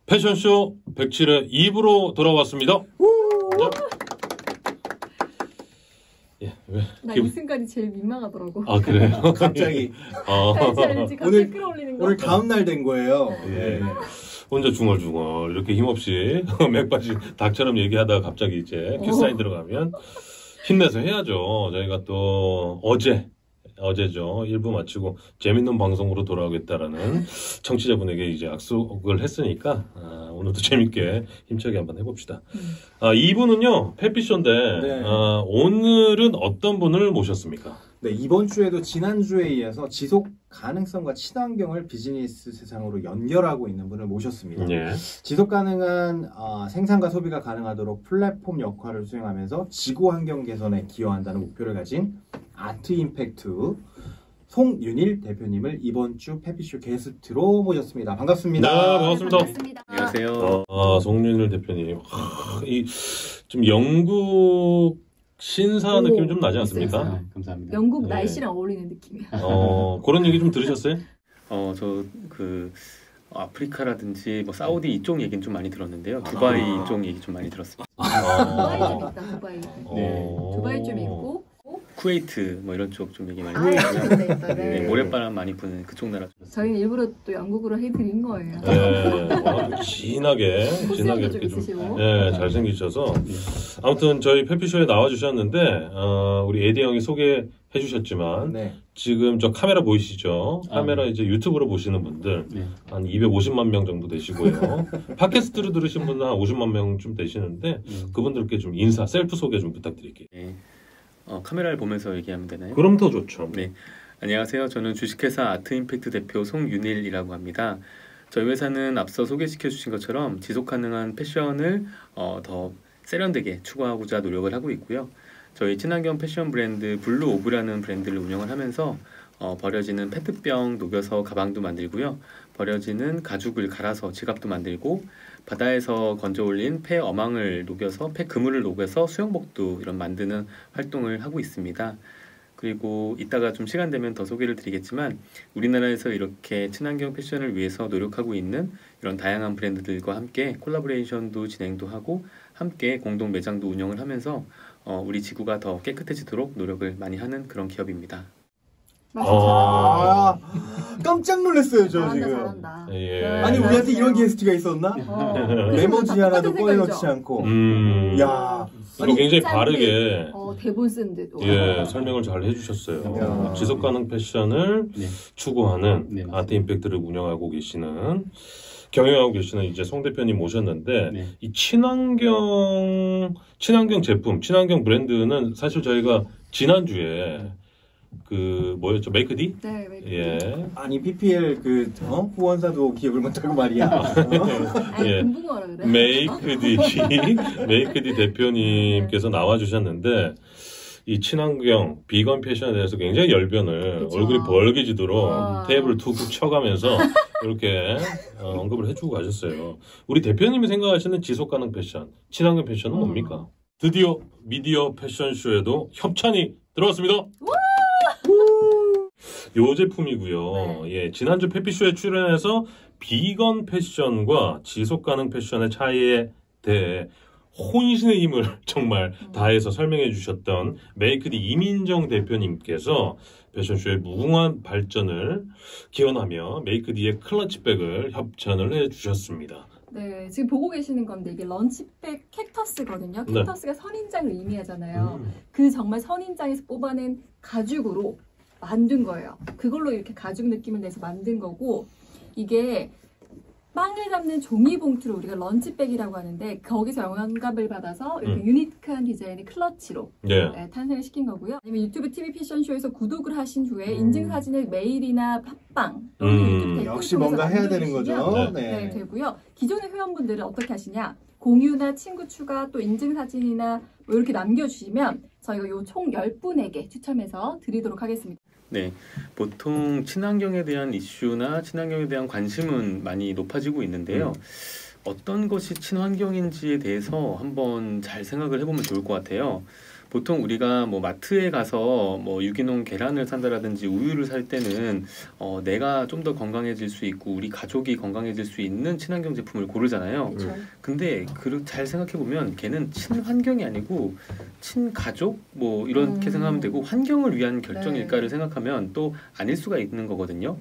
패션쇼 107회 2부로 돌아왔습니다. 예, 왜? 나 이 순간이 제일 민망하더라고. 아, 그래요? 갑자기. 갑자기 끌어올리는 거. 오늘 다음 날 된 거예요. 예. 혼자 중얼중얼 이렇게 힘없이 맥바지 닭처럼 얘기하다가 갑자기 이제 큐사인 들어가면 힘내서 해야죠. 저희가 또 어제죠. 1부 마치고 재밌는 방송으로 돌아오겠다라는 청취자분에게 이제 약속을 했으니까 오늘도 재밌게 힘차게 한번 해봅시다. 2부는요 페피쇼인데 네. 오늘은 어떤 분을 모셨습니까? 네, 이번 주에도 지난주에 이어서 지속 가능성과 친환경을 비즈니스 세상으로 연결하고 있는 분을 모셨습니다. 예. 지속 가능한 생산과 소비가 가능하도록 플랫폼 역할을 수행하면서 지구 환경 개선에 기여한다는 목표를 가진 아트 임팩트 송윤일 대표님을 이번 주 페피쇼 게스트로 모셨습니다. 반갑습니다. 네, 반갑습니다. 반갑습니다. 안녕하세요. 송윤일 대표님. 좀 영국 신사 느낌 좀 나지 않습니까? 아, 감사합니다. 영국 예. 날씨랑 어울리는 느낌이야. 그런 얘기 좀 들으셨어요? 저 아프리카라든지 뭐 사우디 이쪽 얘기는 좀 많이 들었는데요. 두바이 쪽 얘기 좀 많이 들었습니다. 두바이 좀 있다. 두바이. 네. 두바이 좀 있고. 쿠웨이트 뭐 이런 쪽 좀 얘기 많이 좀 들었고요. 있다. 네, 네. 모래바람 많이 부는 그쪽 나라 좀. 저희는 일부러 또 영국으로 해드린 거예요. 네, 진하게 좀 이렇게 좀 있으시고. 잘생기셔서 아무튼 저희 페피쇼에 나와주셨는데 우리 에디 형이 소개해 주셨지만 네. 지금 저 카메라 보이시죠? 카메라 네. 이제 유튜브로 보시는 분들 네. 한 250만 명 정도 되시고요. 팟캐스트로 들으신 분은 한 50만 명쯤 되시는데 그분들께 좀 인사, 셀프 소개 좀 부탁드릴게요. 네. 카메라를 보면서 얘기하면 되나요? 그럼 더 좋죠. 네. 안녕하세요. 저는 주식회사 아트임팩트 대표 송윤일이라고 합니다. 저희 회사는 앞서 소개시켜 주신 것처럼 지속가능한 패션을 더 세련되게 추구하고자 노력을 하고 있고요. 저희 친환경 패션 브랜드 블루오브라는 브랜드를 운영을 하면서 버려지는 페트병 녹여서 가방도 만들고요. 버려지는 가죽을 갈아서 지갑도 만들고 바다에서 건져 올린 폐 어망을 녹여서 폐 그물을 녹여서 수영복도 이런 만드는 활동을 하고 있습니다. 그리고 이따가 좀 시간 되면 더 소개를 드리겠지만 우리나라에서 이렇게 친환경 패션을 위해서 노력하고 있는 이런 다양한 브랜드들과 함께 콜라보레이션도 진행도 하고 함께 공동 매장도 운영을 하면서 우리 지구가 더 깨끗해지도록 노력을 많이 하는 그런 기업입니다. 깜짝 놀랐어요, 저 잘한다, 지금. 잘한다. 예. 아니, 우리한테 이런 게스트가 있었나? 메모지 하나도 똑같은 꺼내놓지 생각이죠? 않고. 이거 야, 굉장히 짠데, 바르게 대본 쓴데도. 설명을 잘 해주셨어요. 야. 지속가능 패션을 네. 추구하는 네, 맞습니다. 아트 임팩트를 운영하고 계시는 경영하고 계시는 이제 송 대표님 모셨는데 네. 이 친환경 제품, 친환경 브랜드는 사실 저희가 지난주에 그 뭐였죠? 메이크디? 네, 왜 예. 아니, PPL 후원사도 기억을 못하고 말이야. 아니, 예. 금붕어라 그래. 메이크디 대표님께서 나와주셨는데 이 친환경 비건 패션에 대해서 굉장히 열변을 그쵸. 얼굴이 벌게지도록 와. 테이블을 툭툭 쳐가면서 이렇게 언급을 해주고 가셨어요. 우리 대표님이 생각하시는 지속가능 패션, 친환경 패션은 뭡니까? 드디어 미디어 패션쇼에도 협찬이 들어왔습니다. 요 제품이고요. 네. 예, 지난주 페피쇼에 출연해서 비건 패션과 지속가능 패션의 차이에 대해 혼신의 힘을 정말 다해서 설명해 주셨던 메이크디 이민정 대표님께서 패션쇼의 무궁한 발전을 기원하며 메이크디의 클러치백을 협찬을 해 주셨습니다. 네, 지금 보고 계시는 건데 이게 런치백 캡터스거든요. 네. 캡터스가 선인장을 의미하잖아요. 그 정말 선인장에서 뽑아낸 가죽으로 만든 거예요. 그걸로 이렇게 가죽 느낌을 내서 만든 거고 이게 빵을 담는 종이 봉투를 우리가 런치백이라고 하는데 거기서 영감을 받아서 이렇게 유니크한 디자인의 클러치로 예. 네, 탄생을 시킨 거고요. 아니면 유튜브 TV 패션쇼에서 구독을 하신 후에 인증 사진을 메일이나 팟빵 또는 유튜브 댓글 역시 통해서 뭔가 해야 되는 남겨주시면 거죠. 네, 되고요. 기존의 회원분들은 어떻게 하시냐? 공유나 친구 추가 또 인증 사진이나 뭐 이렇게 남겨주시면 저희가 요 총 10분에게 추첨해서 드리도록 하겠습니다. 네, 보통 친환경에 대한 이슈나 친환경에 대한 관심은 많이 높아지고 있는데요. 어떤 것이 친환경인지에 대해서 한번 잘 생각을 해보면 좋을 것 같아요. 보통 우리가 뭐 마트에 가서 뭐 유기농 계란을 산다라든지 우유를 살 때는 내가 좀 더 건강해질 수 있고 우리 가족이 건강해질 수 있는 친환경 제품을 고르잖아요. 그렇죠. 근데 잘 생각해 보면 걔는 친환경이 아니고 친가족 뭐 이렇게 생각하면 되고 환경을 위한 결정일까를 생각하면 또 아닐 수가 있는 거거든요.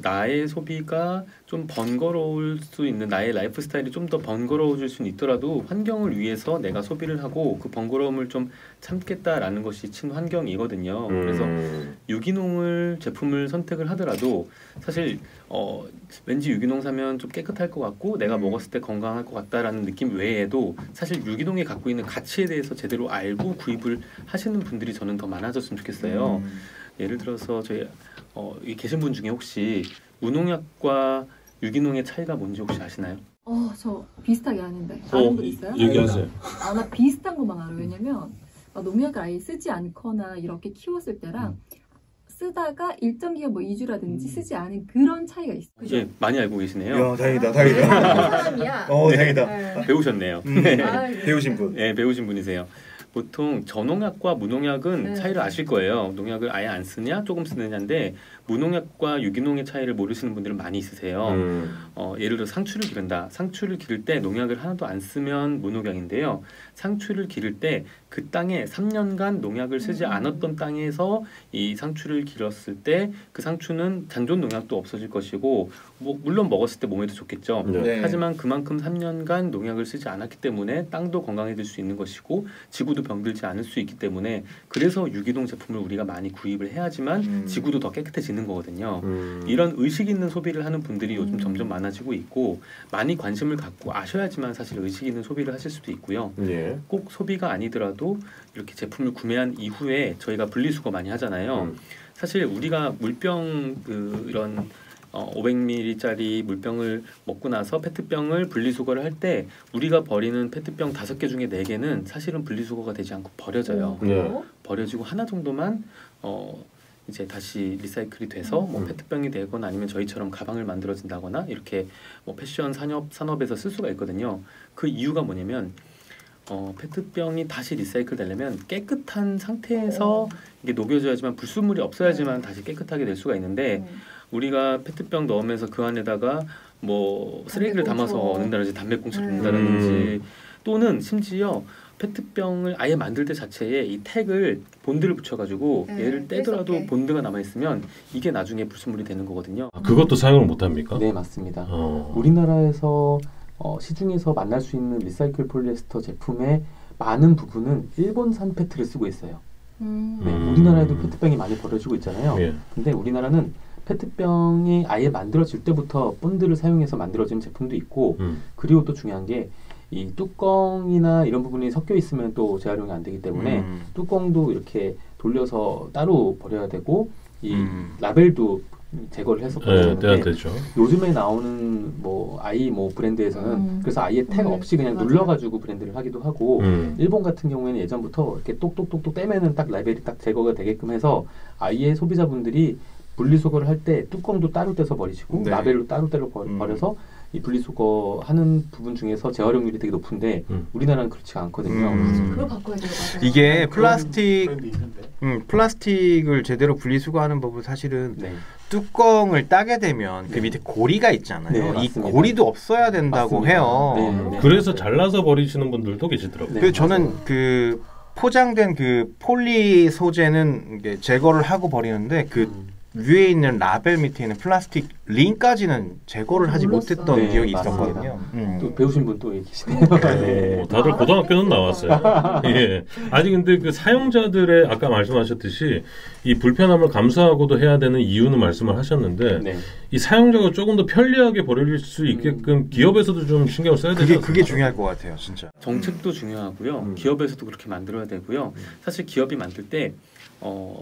나의 소비가 좀 번거로울 수 있는 나의 라이프 스타일이 좀 더 번거로워질 수는 있더라도 환경을 위해서 내가 소비를 하고 그 번거로움을 좀 참겠다라는 것이 친환경이거든요. 그래서 유기농을 제품을 선택을 하더라도 사실 왠지 유기농 사면 좀 깨끗할 것 같고 내가 먹었을 때 건강할 것 같다라는 느낌 외에도 사실 유기농이 갖고 있는 가치에 대해서 제대로 알고 구입을 하시는 분들이 저는 더 많아졌으면 좋겠어요. 예를 들어서 저희 이 계신 분 중에 혹시 무농약과 유기농의 차이가 뭔지 혹시 아시나요? 저 비슷하게 아는데 아는 분 있어요? 얘기하세요. 나 비슷한 것만 알아요. 왜냐면 농약을 아예 쓰지 않거나 이렇게 키웠을 때랑 쓰다가 일정 기간 뭐 2주라든지 쓰지 않은 그런 차이가 있어요. 그죠? 예, 많이 알고 계시네요. 야, 다행이다, 다행이다. 사람이야. 다행이다. 네. 배우셨네요. 배우신 분. 네, 배우신 분이세요. 보통 저농약과 무농약은 차이를 아실 거예요. 농약을 아예 안 쓰냐, 조금 쓰느냐인데 무농약과 유기농의 차이를 모르시는 분들은 많이 있으세요. 예를 들어 상추를 기른다. 상추를 기를 때 농약을 하나도 안 쓰면 무농약인데요. 상추를 기를 때 그 땅에 3년간 농약을 쓰지 않았던 땅에서 이 상추를 기렀을 때 그 상추는 잔존 농약도 없어질 것이고 뭐 물론 먹었을 때 몸에도 좋겠죠. 네. 하지만 그만큼 3년간 농약을 쓰지 않았기 때문에 땅도 건강해질 수 있는 것이고 지구도 병들지 않을 수 있기 때문에 그래서 유기농 제품을 우리가 많이 구입을 해야지만 지구도 더 깨끗해지는 거거든요. 이런 의식 있는 소비를 하는 분들이 요즘 점점 많아지고 있고 많이 관심을 갖고 아셔야지만 사실 의식 있는 소비를 하실 수도 있고요. 예. 꼭 소비가 아니더라도 이렇게 제품을 구매한 이후에 저희가 분리수거 많이 하잖아요. 사실 우리가 물병 이런 500ml짜리 물병을 먹고 나서 페트병을 분리수거를 할 때 우리가 버리는 페트병 5개 중에 4개는 사실은 분리수거가 되지 않고 버려져요. 버려지고 하나 정도만 이제 다시 리사이클이 돼서 뭐 페트병이 되거나 아니면 저희처럼 가방을 만들어진다거나 이렇게 뭐 패션 산업에서 쓸 수가 있거든요. 그 이유가 뭐냐면 페트병이 다시 리사이클 되려면 깨끗한 상태에서 이게 녹여져야지만 불순물이 없어야지만 다시 깨끗하게 될 수가 있는데 우리가 페트병 넣으면서 그 안에다가 뭐 쓰레기를 담아서 넣는다든지 담배꽁초를 넣는다든지 또는 심지어 페트병을 아예 만들 때 자체에 이 택을 본드를 붙여가지고 얘를 떼더라도 본드가 남아있으면 이게 나중에 불순물이 되는 거거든요. 그것도 사용을 못합니까? 네, 맞습니다. 우리나라에서 시중에서 만날 수 있는 리사이클 폴리에스터 제품의 많은 부분은 일본산 페트를 쓰고 있어요. 네, 우리나라에도 페트병이 많이 버려지고 있잖아요. 근데 우리나라는 페트병이 아예 만들어질 때부터 본드를 사용해서 만들어진 제품도 있고 그리고 또 중요한 게 이 뚜껑이나 이런 부분이 섞여 있으면 또 재활용이 안 되기 때문에 뚜껑도 이렇게 돌려서 따로 버려야 되고 이 라벨도 제거를 해서 버려야 되죠. 요즘에 나오는 뭐 브랜드에서는 그래서 아예 택 없이 그냥 눌러가지고 브랜드를 하기도 하고 일본 같은 경우에는 예전부터 이렇게 똑똑똑똑 떼면은 딱 라벨이 딱 제거가 되게끔 해서 아예 소비자분들이 분리수거를 할 때 뚜껑도 따로 떼서 버리시고 라벨로 따로 버려서 이 분리수거 하는 부분 중에서 재활용률이 되게 높은데 우리나라는 그렇지 않거든요. 그걸 바꿔야 돼요. 이게 플라스틱을 제대로 분리수거하는 법은 사실은 뚜껑을 따게 되면 그 밑에 고리가 있잖아요. 이 고리도 없어야 된다고 해요. 그래서 잘라서 버리시는 분들도 계시더라고요. 그래서 저는 그 포장된 그 폴리 소재는 이게 제거를 하고 버리는데 그 위에 있는 라벨 밑에 있는 플라스틱 링까지는 제거를 하지 못했던 기억이 있었거든요. 또 배우신 분 또 계시네요. 다들 고등학교는 나왔어요. 예. 아니 근데 그 사용자들의 아까 말씀하셨듯이 이 불편함을 감수하고도 해야 되는 이유는 말씀을 하셨는데 이 사용자가 조금 더 편리하게 버릴 수 있게끔 기업에서도 좀 신경을 써야 되죠. 그게 중요할 것 같아요, 진짜. 정책도 중요하고요. 기업에서도 그렇게 만들어야 되고요. 사실 기업이 만들 때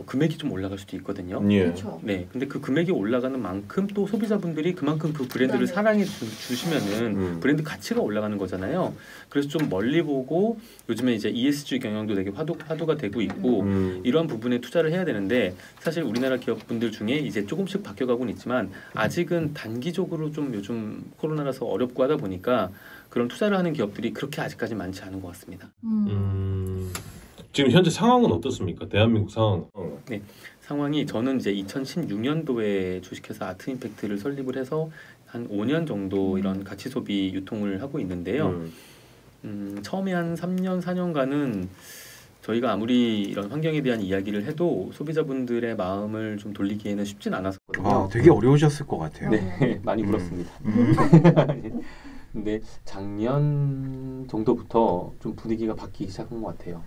금액이 좀 올라갈 수도 있거든요. 그렇죠. 네, 근데 그 금액이 올라가는 만큼 또 소비자분들이 그만큼 그 브랜드를 사랑해 주시면은 브랜드 가치가 올라가는 거잖아요. 그래서 좀 멀리 보고 요즘에 이제 ESG 경영도 되게 화두가 되고 있고 이러한 부분에 투자를 해야 되는데 사실 우리나라 기업분들 중에 이제 조금씩 바뀌어가고는 있지만 아직은 단기적으로 좀 요즘 코로나라서 어렵고 하다 보니까 그런 투자를 하는 기업들이 그렇게 아직까지 많지 않은 것 같습니다. 지금 현재 상황은 어떻습니까? 대한민국 상황. 상황이 저는 이제 2016년도에 주식회사 아트임팩트를 설립을 해서 한 5년 정도 이런 가치 소비 유통을 하고 있는데요. 처음에 한 3년, 4년간은 저희가 아무리 이런 환경에 대한 이야기를 해도 소비자분들의 마음을 좀 돌리기에는 쉽진 않았었거든요. 아, 되게 어려우셨을 것 같아요. 네, 많이 울었습니다. 근데 작년 정도부터 좀 분위기가 바뀌기 시작한 것 같아요.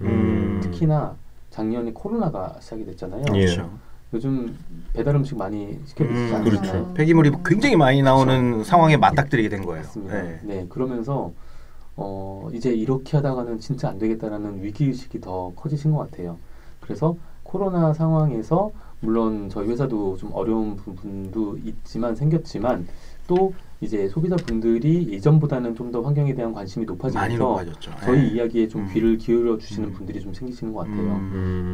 특히나 작년에 코로나가 시작이 됐잖아요. 예. 그렇죠. 요즘 배달 음식 많이 시켜 드시지 않나요? 그렇죠. 폐기물이 굉장히 많이 나오는 상황에 맞닥뜨리게 된 거예요. 맞습니다. 네. 네, 그러면서 이제 이렇게 하다가는 진짜 안 되겠다라는 위기의식이 더 커지신 것 같아요. 그래서 코로나 상황에서 물론 저희 회사도 좀 어려운 부분도 생겼지만 또 이제 소비자분들이 예전보다는 좀 더 환경에 대한 관심이 많이 높아지면서 높아졌죠. 저희 네. 이야기에 좀 귀를 기울여 주시는 분들이 좀 생기시는 것 같아요.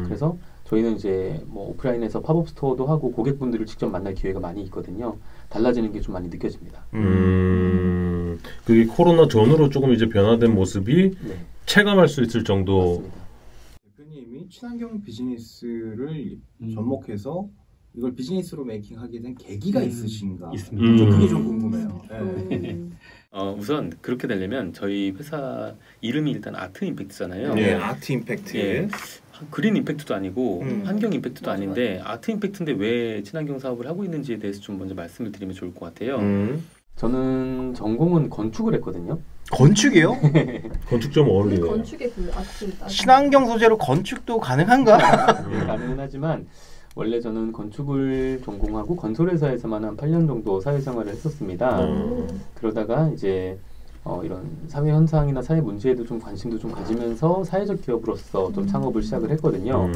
그래서 저희는 이제 뭐 오프라인에서 팝업 스토어도 하고 고객분들을 직접 만날 기회가 많이 있거든요. 달라지는 게 좀 많이 느껴집니다. 그게 코로나 전후로 조금 이제 변화된 모습이 네, 체감할 수 있을 정도. 맞습니다. 대표님이 친환경 비즈니스를 접목해서 이걸 비즈니스로 메이킹하게 된 계기가 있으신가? 있습니다. 좀 그게 좀 궁금해요. 네. 우선 그렇게 되려면 저희 회사 이름이 일단 아트 임팩트잖아요. 네, 아트 임팩트. 예. 그린 임팩트도 아니고 환경 임팩트도 맞아, 아닌데 아트 임팩트인데 왜 친환경 사업을 하고 있는지에 대해서 좀 먼저 말씀을 드리면 좋을 것 같아요. 저는 전공은 건축을 했거든요. 건축이요? 건축 좀 우리 어울리네요. 건축의 그 아트 친환경 소재로 건축도 가능한가? 가능은 하지만 원래 저는 건축을 전공하고 건설회사에서만 한 8년 정도 사회생활을 했었습니다. 그러다가 이제 이런 사회 현상이나 사회 문제에도 좀 관심도 좀 가지면서 사회적 기업으로서 좀 창업을 시작을 했거든요.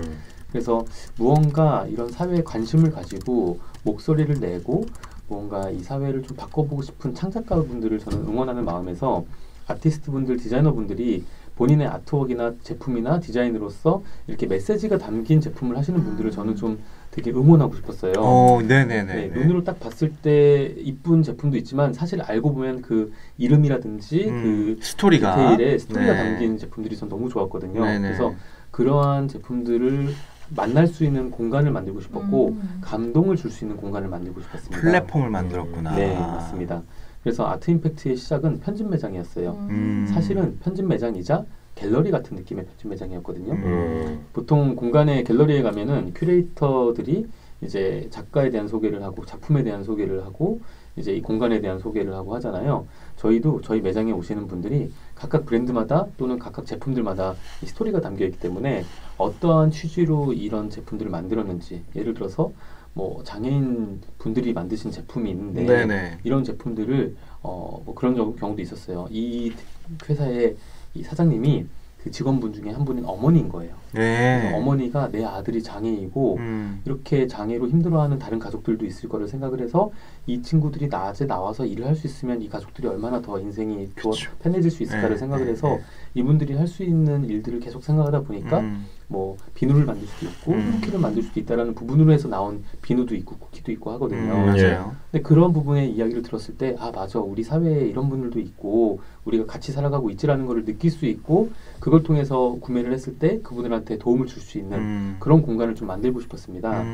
그래서 무언가 이런 사회에 관심을 가지고 목소리를 내고 뭔가 이 사회를 좀 바꿔보고 싶은 창작가분들을 저는 응원하는 마음에서 아티스트 분들, 디자이너 분들이 본인의 아트웍이나 제품이나 디자인으로서 이렇게 메시지가 담긴 제품을 하시는 분들을 저는 좀 되게 응원하고 싶었어요. 네네네. 네, 눈으로 딱 봤을 때 이쁜 제품도 있지만 사실 알고 보면 그 이름이라든지 그 스토리가 디테일에 스토리가 네. 담긴 제품들이 전 너무 좋았거든요. 네네. 그래서 그러한 제품들을 만날 수 있는 공간을 만들고 싶었고 감동을 줄 수 있는 공간을 만들고 싶었습니다. 플랫폼을 만들었구나. 네, 맞습니다. 그래서 아트 임팩트의 시작은 편집 매장이었어요. 사실은 편집 매장이자 갤러리 같은 느낌의 편집 매장이었거든요. 보통 공간에 갤러리에 가면은 큐레이터들이 이제 작가에 대한 소개를 하고 작품에 대한 소개를 하고 이제 이 공간에 대한 소개를 하고 하잖아요. 저희도 저희 매장에 오시는 분들이 각각 브랜드마다 또는 각각 제품들마다 이 스토리가 담겨 있기 때문에 어떠한 취지로 이런 제품들을 만들었는지, 예를 들어서 뭐 장애인 분들이 만드신 제품이 있는데 네네. 이런 제품들을 뭐 그런 경우도 있었어요. 이 회사의 이 사장님이 그 직원분 중에 한 분인 어머니인 거예요. 네. 그래서 어머니가 내 아들이 장애이고 이렇게 장애로 힘들어하는 다른 가족들도 있을 거를 생각을 해서 이 친구들이 낮에 나와서 일을 할 수 있으면 이 가족들이 얼마나 더 인생이 그쵸. 편해질 수 있을까를 네, 생각을 네, 해서 네. 이분들이 할 수 있는 일들을 계속 생각하다 보니까 뭐 비누를 만들 수도 있고 쿠키를 만들 수도 있다라는 부분으로 해서 나온 비누도 있고 쿠키도 있고 하거든요. 맞아요. 근데 그런 부분의 이야기를 들었을 때 아 맞아 우리 사회에 이런 분들도 있고 우리가 같이 살아가고 있지라는 거를 느낄 수 있고 그걸 통해서 구매를 했을 때 그분들한테 도움을 줄 수 있는 그런 공간을 좀 만들고 싶었습니다.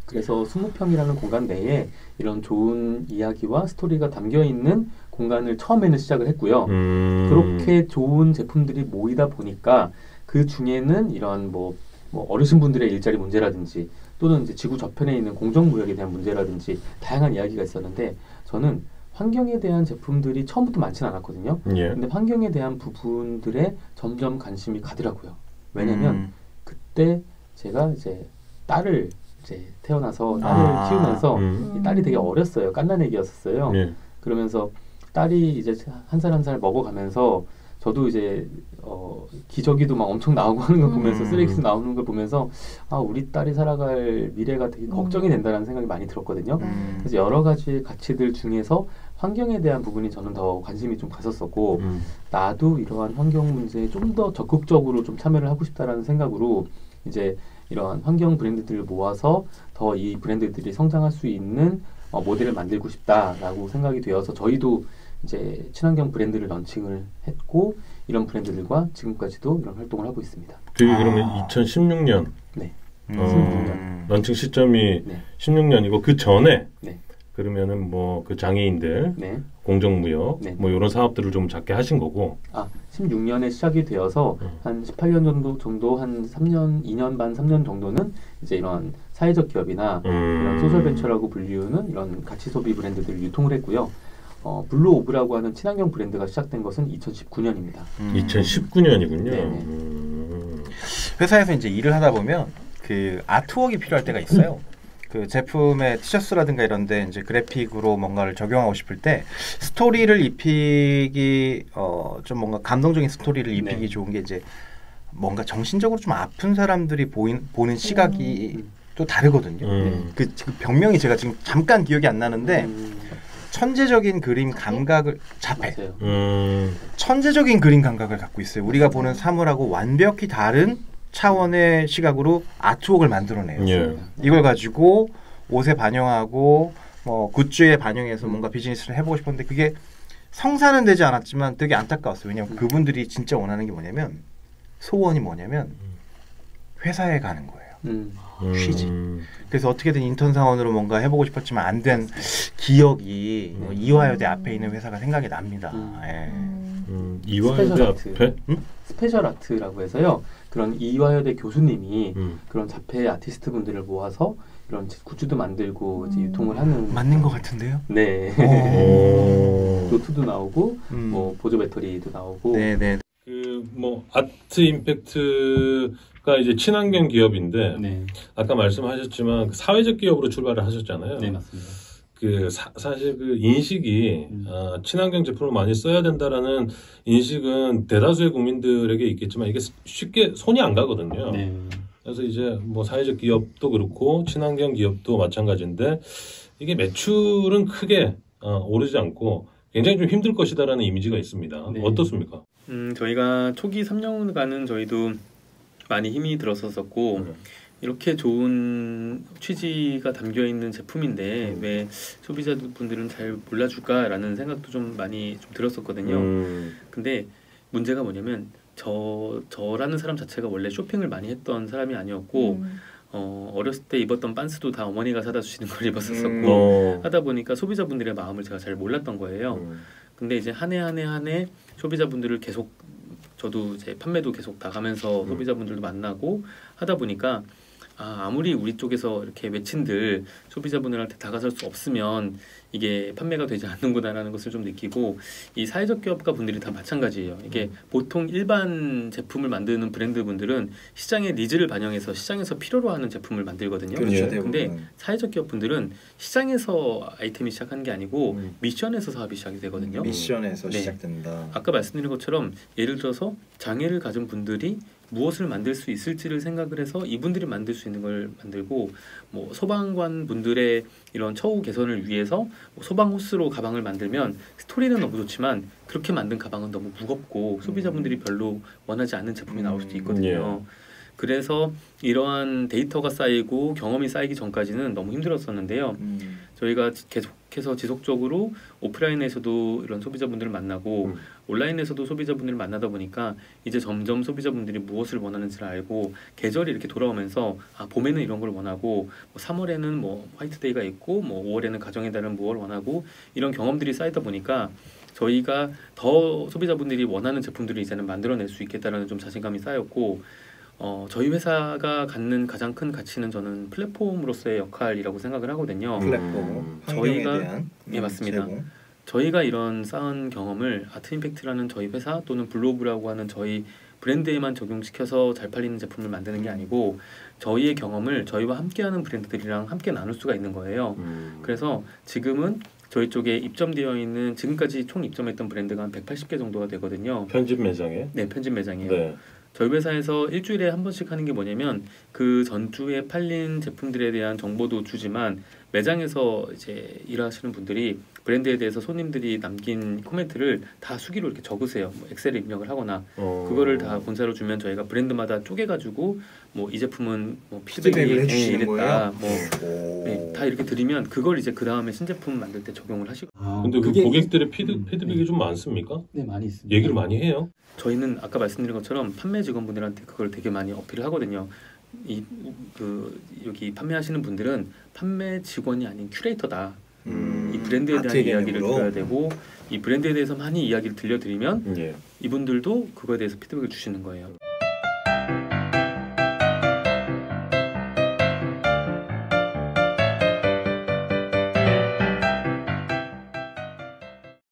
그래서 20평이라는 공간 내에 이런 좋은 이야기와 스토리가 담겨 있는 공간을 처음에는 시작을 했고요. 그렇게 좋은 제품들이 모이다 보니까 그 중에는 이런 뭐 어르신분들의 일자리 문제라든지 또는 이제 지구 저편에 있는 공정무역에 대한 문제라든지 다양한 이야기가 있었는데 저는 환경에 대한 제품들이 처음부터 많지는 않았거든요. 예. 근데 환경에 대한 부분들에 점점 관심이 가더라고요. 왜냐면 그때 제가 이제 딸을 이제 태어나서 딸을 키우면서 이 딸이 되게 어렸어요. 갓난애기였었어요. 예. 그러면서 딸이 이제 한 살 한 살 먹어가면서 저도 이제 기저귀도 막 엄청 나오고 하는 걸 보면서 쓰레기도 나오는 걸 보면서 아 우리 딸이 살아갈 미래가 되게 걱정이 된다는 생각이 많이 들었거든요. 그래서 여러 가지 가치들 중에서 환경에 대한 부분이 저는 더 관심이 좀 갔었었고 나도 이러한 환경 문제에 좀 더 적극적으로 좀 참여를 하고 싶다라는 생각으로 이제 이러한 환경 브랜드들을 모아서 더 이 브랜드들이 성장할 수 있는 모델을 만들고 싶다라고 생각이 되어서 저희도 이제 친환경 브랜드를 런칭을 했고 이런 브랜드들과 지금까지도 이런 활동을 하고 있습니다. 그게 그러면 2016년 네. 런칭 시점이 네. 16년이고 그 전에 네. 그러면은 뭐 그 장애인들 네. 공정무역 네. 뭐 이런 사업들을 좀 작게 하신 거고 16년에 시작이 되어서 한 18년 정도 한 3년, 2년 반, 3년 정도는 이제 이런 사회적 기업이나 이런 소셜 벤처라고 불리우는 이런 가치 소비 브랜드들을 유통을 했고요. 블루 오브라고 하는 친환경 브랜드가 시작된 것은 2019년입니다. 2019년이군요. 네네. 회사에서 이제 일을 하다 보면 그 아트웍이 필요할 때가 있어요. 그 제품의 티셔츠라든가 이런데 이제 그래픽으로 뭔가를 적용하고 싶을 때 스토리를 입히기 좀 뭔가 감동적인 스토리를 입히기 네. 좋은 게 이제 뭔가 정신적으로 좀 아픈 사람들이 보는 시각이 또 다르거든요. 그 병명이 제가 지금 잠깐 기억이 안 나는데 천재적인 그림 감각을 자폐. 천재적인 그림 감각을 갖고 있어요. 우리가 보는 사물하고 완벽히 다른 차원의 시각으로 아트웍을 만들어내요. 예. 이걸 가지고 옷에 반영하고 뭐 굿즈에 반영해서 뭔가 비즈니스를 해보고 싶었는데 그게 성사는 되지 않았지만 되게 안타까웠어요. 왜냐하면 그분들이 진짜 원하는 게 뭐냐면 소원이 뭐냐면 회사에 가는 거예요. 쉬지. 그래서 어떻게든 인턴 사원으로 뭔가 해보고 싶었지만 안 된 기억이 이화여대 앞에 있는 회사가 생각이 납니다. 예. 이화여대 앞에? 스페셜 아트라고 해서요. 그런 이화여대 교수님이 그런 자폐 아티스트 분들을 모아서 이런 굿즈도 만들고 이제 유통을 하는 맞는 것 같은데요? 네. 노트도 나오고 뭐 보조 배터리도 나오고. 네네. 그 뭐 아트 임팩트가 이제 친환경 기업인데 네. 아까 말씀하셨지만 그 사회적 기업으로 출발을 하셨잖아요. 네, 맞습니다. 그 사실 그 인식이 친환경 제품을 많이 써야 된다라는 인식은 대다수의 국민들에게 있겠지만 이게 쉽게 손이 안 가거든요. 네. 그래서 이제 뭐 사회적 기업도 그렇고 친환경 기업도 마찬가지인데 이게 매출은 크게 오르지 않고 굉장히 좀 힘들 것이다라는 이미지가 있습니다. 네. 어떻습니까? 저희가 초기 3년간은 저희도 많이 힘이 들었었고 이렇게 좋은 취지가 담겨 있는 제품인데 왜 소비자분들은 잘 몰라줄까라는 생각도 좀 많이 좀 들었었거든요. 근데 문제가 뭐냐면 저라는 사람 자체가 원래 쇼핑을 많이 했던 사람이 아니었고 어렸을 때 입었던 빤스도 다 어머니가 사다 주시는 걸 입었었고 하다 보니까 소비자분들의 마음을 제가 잘 몰랐던 거예요. 근데 이제 한 해 소비자분들을 계속 저도 이제 판매도 계속 나가면서 소비자분들도 만나고 하다 보니까 아무리 우리 쪽에서 이렇게 외친들 소비자분들한테 다가설 수 없으면 이게 판매가 되지 않는구나라는 것을 좀 느끼고 이 사회적 기업가 분들이 다 마찬가지예요. 이게 보통 일반 제품을 만드는 브랜드 분들은 시장의 니즈를 반영해서 시장에서 필요로 하는 제품을 만들거든요. 그렇죠. 근데 사회적 기업 분들은 시장에서 아이템이 시작하는 게 아니고 미션에서 사업이 시작이 되거든요. 미션에서 네. 시작된다. 아까 말씀드린 것처럼 예를 들어서 장애를 가진 분들이 무엇을 만들 수 있을지를 생각을 해서 이분들이 만들 수 있는 걸 만들고 뭐 소방관 분들의 이런 처우 개선을 위해서 뭐 소방 호스로 가방을 만들면 스토리는 너무 좋지만 그렇게 만든 가방은 너무 무겁고 소비자분들이 별로 원하지 않는 제품이 나올 수도 있거든요. 그래서 이러한 데이터가 쌓이고 경험이 쌓이기 전까지는 너무 힘들었었는데요. 저희가 계속해서 지속적으로 오프라인에서도 이런 소비자분들을 만나고 온라인에서도 소비자분들을 만나다 보니까 이제 점점 소비자분들이 무엇을 원하는지를 알고 계절이 이렇게 돌아오면서 봄에는 이런 걸 원하고 뭐 3월에는 뭐 화이트데이가 있고 뭐 5월에는 가정의 달은 무엇을 원하고 이런 경험들이 쌓이다 보니까 저희가 더 소비자분들이 원하는 제품들을 이제는 만들어낼 수 있겠다라는 좀 자신감이 쌓였고 저희 회사가 갖는 가장 큰 가치는 저는 플랫폼으로서의 역할이라고 생각을 하거든요. 플랫폼 환경에 저희가 대한 예, 맞습니다. 제공. 저희가 이런 쌓은 경험을 아트임팩트라는 저희 회사 또는 블로그라고 하는 저희 브랜드에만 적용시켜서 잘 팔리는 제품을 만드는 게 아니고 저희의 경험을 저희와 함께하는 브랜드들이랑 함께 나눌 수가 있는 거예요. 그래서 지금은 저희 쪽에 입점되어 있는 지금까지 총 입점했던 브랜드가 한 180개 정도가 되거든요. 편집 매장에? 네, 편집 매장이에요. 네. 저희 회사에서 일주일에 한 번씩 하는 게 뭐냐면 그 전주에 팔린 제품들에 대한 정보도 주지만 매장에서 이제 일하시는 분들이 브랜드에 대해서 손님들이 남긴 코멘트를 다 수기로 이렇게 적으세요. 뭐 엑셀에 입력을 하거나 그거를 다 본사로 주면 저희가 브랜드마다 쪼개가지고 뭐 이 제품은 뭐 피드백을 피드백이 해주시는 이랬다, 거예요? 네, 다 이렇게 드리면 그걸 이제 그 다음에 신제품 만들 때 적용을 하시고. 근데 그 고객들의 피드백이 좀 많습니까? 네, 많이 있습니다. 얘기를 많이 해요. 저희는 아까 말씀드린 것처럼 판매 직원분들한테 그걸 되게 많이 어필을 하거든요. 여기 판매하시는 분들은 판매 직원이 아닌 큐레이터다. 이 브랜드에 대한 이야기를 들어야 되고 이 브랜드에 대해서 많이 이야기를 들려드리면 예. 이분들도 그거에 대해서 피드백을 주시는 거예요.